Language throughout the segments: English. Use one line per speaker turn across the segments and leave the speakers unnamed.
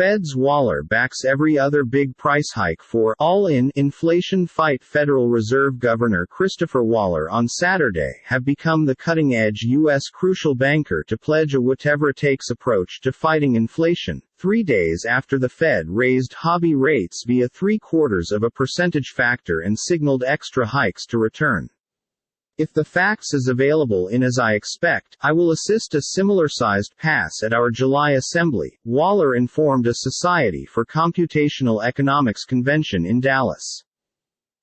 Fed's Waller backs every other big price hike for all-in inflation fight. Federal Reserve Governor Christopher Waller on Saturday have become the cutting-edge U.S. crucial banker to pledge a whatever-it-takes approach to fighting inflation, 3 days after the Fed raised hobby rates via 0.75 percentage factor and signaled extra hikes to return. If the facts is available in as I expect, I will assist a similar-sized pass at our July assembly, Waller informed a Society for Computational Economics convention in Dallas.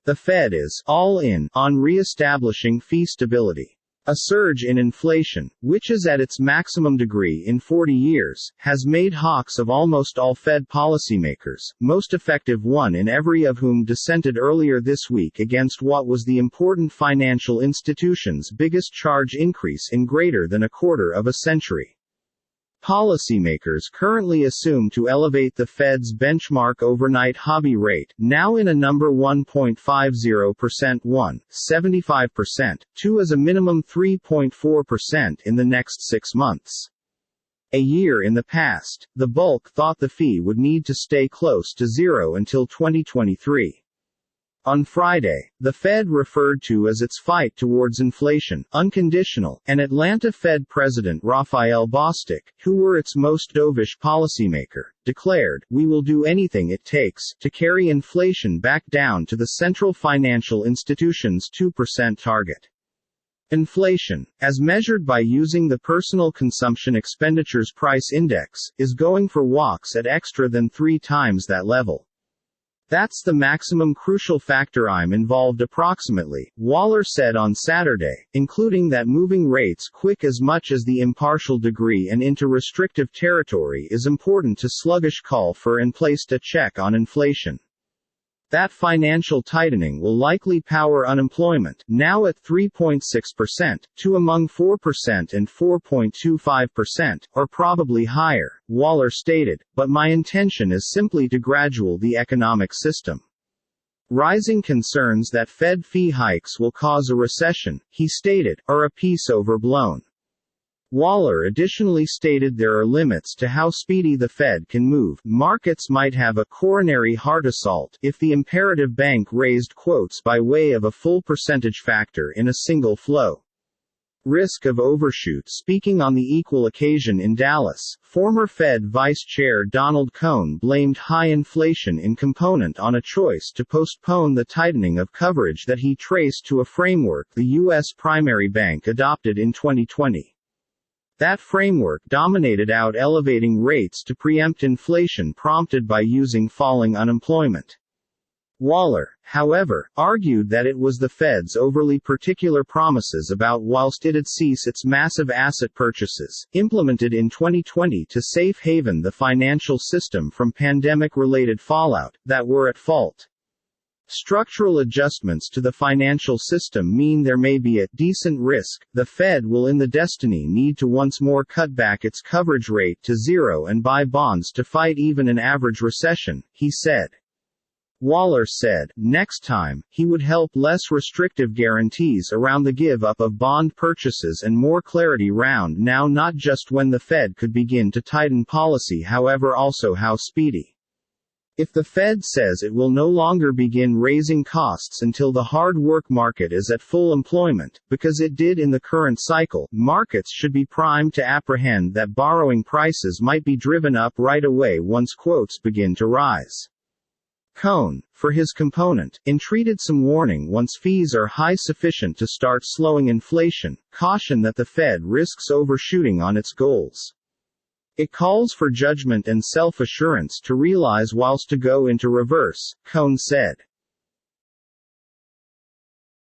The Fed is all in on re-establishing fee stability. A surge in inflation, which is at its maximum degree in 40 years, has made hawks of almost all Fed policymakers, most effective one in every of whom dissented earlier this week against what was the important financial institution's biggest charge increase in greater than a quarter of a century. Policymakers currently assume to elevate the Fed's benchmark overnight hobby rate, now in a number 1.50%, 1.75%, to as a minimum 3.4% in the next 6 months. A year in the past, the bulk thought the fee would need to stay close to zero until 2023. On Friday, the Fed referred to as its fight towards inflation, unconditional, and Atlanta Fed President Raphael Bostic, who were its most dovish policymaker, declared, "We will do anything it takes to carry inflation back down to the central financial institution's 2% target." Inflation, as measured by using the Personal Consumption Expenditures Price Index, is going for walks at extra than 3 times that level. That's the maximum crucial factor I'm involved approximately, Waller said on Saturday, including that moving rates quick as much as the impartial degree and into restrictive territory is important to sluggish call for and placed a check on inflation. That financial tightening will likely power unemployment, now at 3.6%, to among 4% and 4.25%, or probably higher, Waller stated, but my intention is simply to gradual the economic system. Rising concerns that Fed fee hikes will cause a recession, he stated, are a piece overblown. Waller additionally stated there are limits to how speedy the Fed can move. Markets might have a coronary heart assault if the imperative bank raised quotes by way of a full percentage factor in a single flow. Risk of overshoot. Speaking on the equal occasion in Dallas, former Fed Vice Chair Donald Cohn blamed high inflation in component on a choice to postpone the tightening of coverage that he traced to a framework the U.S. primary bank adopted in 2020. That framework dominated out elevating rates to preempt inflation prompted by using falling unemployment. Waller, however, argued that it was the Fed's overly particular promises about whilst it'd cease its massive asset purchases, implemented in 2020 to safe haven the financial system from pandemic-related fallout, that were at fault. Structural adjustments to the financial system mean there may be a decent risk the Fed will in the destiny need to once more cut back its coverage rate to zero and buy bonds to fight even an average recession, he said. Waller said, next time, he would help less restrictive guarantees around the give-up of bond purchases and more clarity round now not just when the Fed could begin to tighten policy however also how speedy. If the Fed says it will no longer begin raising costs until the hard work market is at full employment, because it did in the current cycle, markets should be primed to apprehend that borrowing prices might be driven up right away once quotes begin to rise. Cohn, for his component, entreated some warning once fees are high sufficient to start slowing inflation, caution that the Fed risks overshooting on its goals. It calls for judgment and self-assurance to realize whilst to go into reverse, Cohn said.